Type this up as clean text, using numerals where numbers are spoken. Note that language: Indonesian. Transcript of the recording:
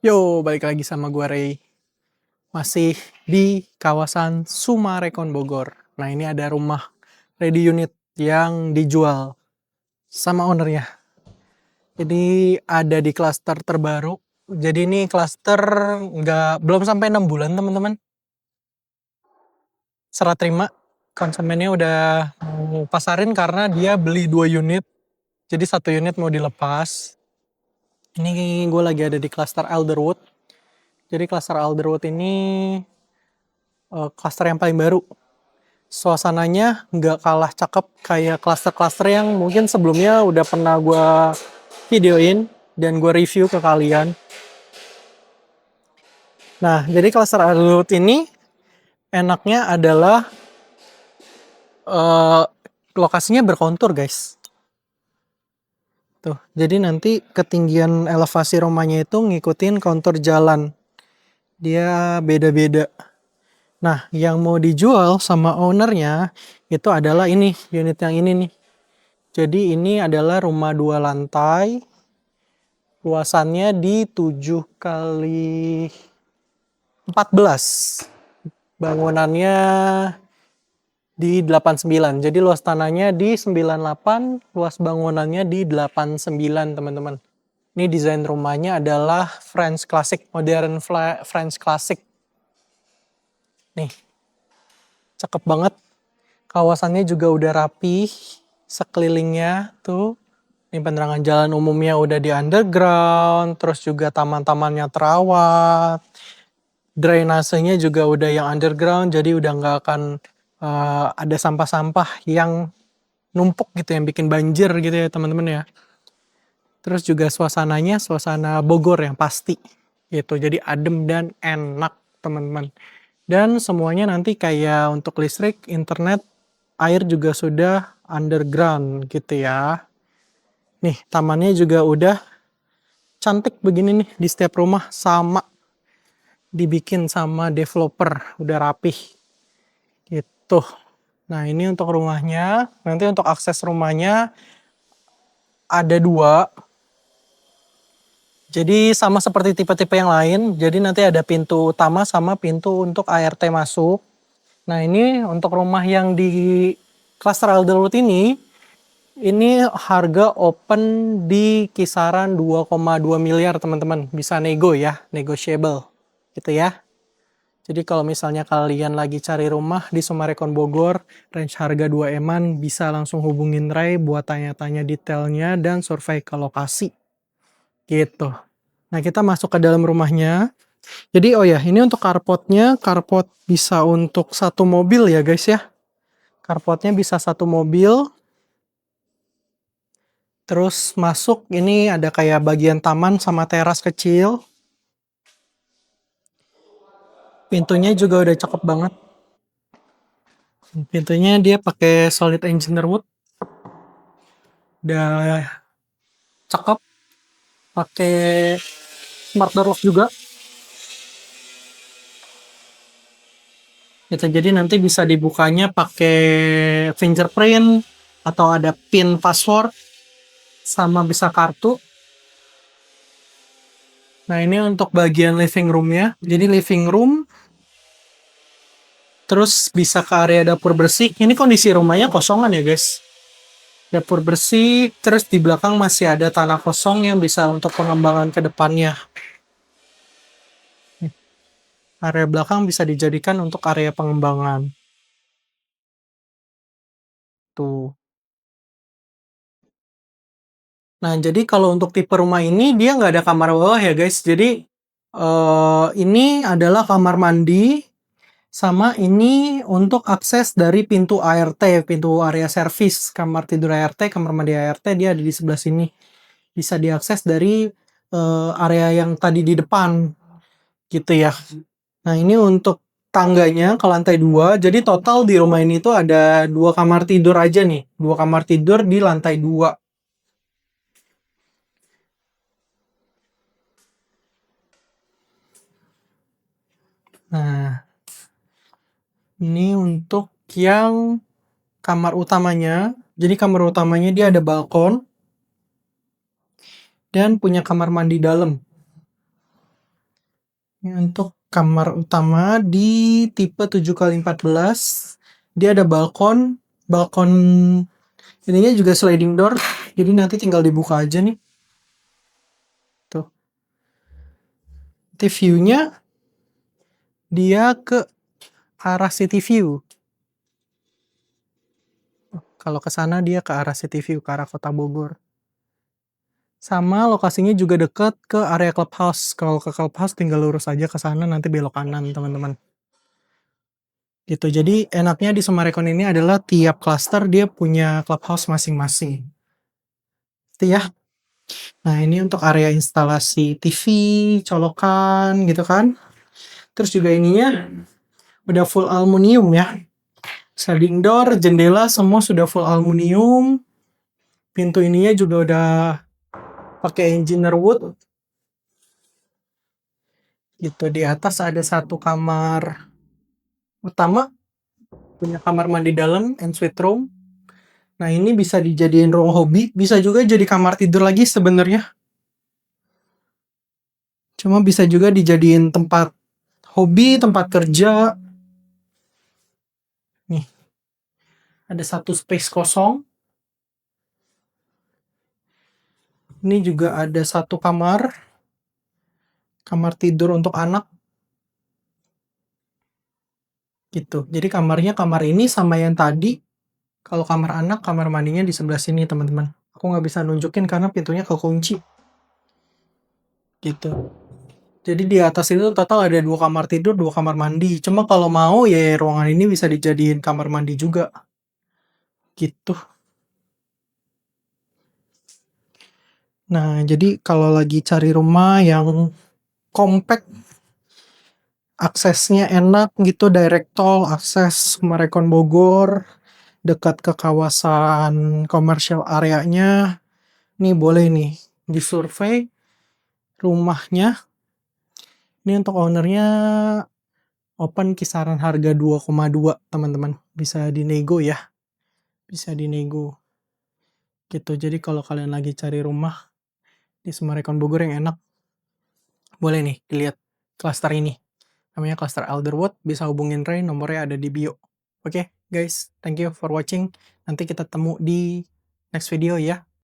Yo, balik lagi sama gua Ray. Masih di kawasan Sumarekon Bogor. Nah, ini ada rumah ready unit yang dijual sama ownernya. Jadi ada di klaster terbaru. Jadi ini klaster belum sampai 6 bulan teman-teman. Serah terima. Konsumennya udah mau pasarin karena dia beli 2 unit. Jadi 1 unit mau dilepas. Ini gue lagi ada di klaster Alderwood. Jadi klaster Alderwood ini klaster yang paling baru. Suasananya nggak kalah cakep kayak klaster-klaster yang mungkin sebelumnya udah pernah gue videoin dan gue review ke kalian. Nah, jadi klaster Alderwood ini enaknya adalah lokasinya berkontur, guys. Tuh, jadi nanti ketinggian elevasi rumahnya itu ngikutin kontur jalan. Dia beda-beda. Nah, yang mau dijual sama ownernya itu adalah ini, unit yang ini nih. Jadi ini adalah rumah 2 lantai. Luasannya di 7 kali 14. Bangunannya di 89. Jadi luas tanahnya di 98, luas bangunannya di 89, teman-teman. Ini desain rumahnya adalah French Classic, modern French Classic. Nih, cakep banget. Kawasannya juga udah rapi, sekelilingnya tuh. Ini penerangan jalan umumnya udah di underground, terus juga taman-tamannya terawat. Drainasenya juga udah yang underground, jadi udah nggak akan ada sampah-sampah yang numpuk gitu, yang bikin banjir gitu ya teman-teman ya. Terus juga suasananya suasana Bogor yang pasti gitu, jadi adem dan enak teman-teman. Dan semuanya nanti kayak untuk listrik, internet, air juga sudah underground gitu ya. Nih, tamannya juga udah cantik begini nih di setiap rumah, sama dibikin sama developer, udah rapih gitu. Nah, ini untuk rumahnya. Nanti untuk akses rumahnya ada 2. Jadi sama seperti tipe-tipe yang lain. Jadi nanti ada pintu utama sama pintu untuk ART masuk. Nah, ini untuk rumah yang di Cluster Alderwood ini harga open di kisaran 2,2 miliar teman-teman. Bisa nego ya, negotiable gitu ya. Jadi kalau misalnya kalian lagi cari rumah di Sumarekon Bogor, range harga 2 eman, bisa langsung hubungin Ray buat tanya-tanya detailnya dan survei ke lokasi. Gitu. Nah, kita masuk ke dalam rumahnya. Jadi oh ya, ini untuk carportnya, carport bisa untuk 1 mobil ya guys ya. Carportnya bisa 1 mobil. Terus masuk, ini ada kayak bagian taman sama teras kecil. Pintunya juga udah cakep banget. Pintunya dia pakai solid engineer wood. Udah cakep. Pakai smart door lock juga. Gitu, jadi nanti bisa dibukanya pakai fingerprint atau ada pin password sama bisa kartu. Nah, ini untuk bagian living roomnya. Jadi living room, terus bisa ke area dapur bersih. Ini kondisi rumahnya kosongan ya guys. Dapur bersih, terus di belakang masih ada tanah kosong yang bisa untuk pengembangan ke depannya. Area belakang bisa dijadikan untuk area pengembangan. Tuh. Nah, jadi kalau untuk tipe rumah ini dia nggak ada kamar bawah ya guys. Jadi ini adalah kamar mandi sama ini untuk akses dari pintu ART, pintu area servis, kamar tidur ART, kamar mandi ART dia ada di sebelah sini. Bisa diakses dari area yang tadi di depan gitu ya. Nah, ini untuk tangganya ke lantai 2. Jadi total di rumah ini tuh ada 2 kamar tidur aja nih. 2 kamar tidur di lantai 2. Nah, ini untuk yang kamar utamanya. Jadi kamar utamanya dia ada balkon dan punya kamar mandi dalam. Ini untuk kamar utama di tipe 7x14. Dia ada balkon. Balkon ininya juga sliding door. Jadi nanti tinggal dibuka aja nih. Tuh. Nanti view-nya dia ke arah city view. Kalau ke sana dia ke arah city view, ke arah Kota Bogor. Sama lokasinya juga dekat ke area clubhouse. Kalau ke clubhouse tinggal lurus aja ke sana, nanti belok kanan, teman-teman. Gitu. Jadi enaknya di Summarecon ini adalah tiap cluster dia punya clubhouse masing-masing. Gitu ya. Nah, ini untuk area instalasi TV, colokan gitu kan. Terus juga ininya udah full aluminium ya. Sliding door, jendela semua sudah full aluminium. Pintu ininya juga udah pakai engineer wood. Gitu. Di atas ada satu kamar utama, punya kamar mandi dalam, ensuite room. Nah, ini bisa dijadiin ruang hobi, bisa juga jadi kamar tidur lagi sebenarnya. Cuma bisa juga dijadiin tempat hobi, tempat kerja. Nih, ada satu space kosong. Ini juga ada satu kamar tidur untuk anak. Gitu. Jadi kamarnya kamar ini sama yang tadi. Kalau kamar anak, kamar mandinya di sebelah sini, teman-teman. Aku nggak bisa nunjukin karena pintunya kekunci. Gitu. Jadi di atas itu total ada 2 kamar tidur, 2 kamar mandi. Cuma kalau mau ya ruangan ini bisa dijadiin kamar mandi juga. Gitu. Nah, jadi kalau lagi cari rumah yang compact, aksesnya enak gitu, direct tol, akses Summarecon Bogor, dekat ke kawasan commercial areanya, nih boleh nih disurvey rumahnya. Ini untuk ownernya open kisaran harga 2,2 teman-teman. Bisa dinego ya. Bisa dinego. Gitu. Jadi kalau kalian lagi cari rumah di Summarecon Bogor yang enak, boleh nih dilihat cluster ini. Namanya cluster Elderwood, bisa hubungin Ray, nomornya ada di bio. Oke, guys, thank you for watching. Nanti kita temu di next video ya.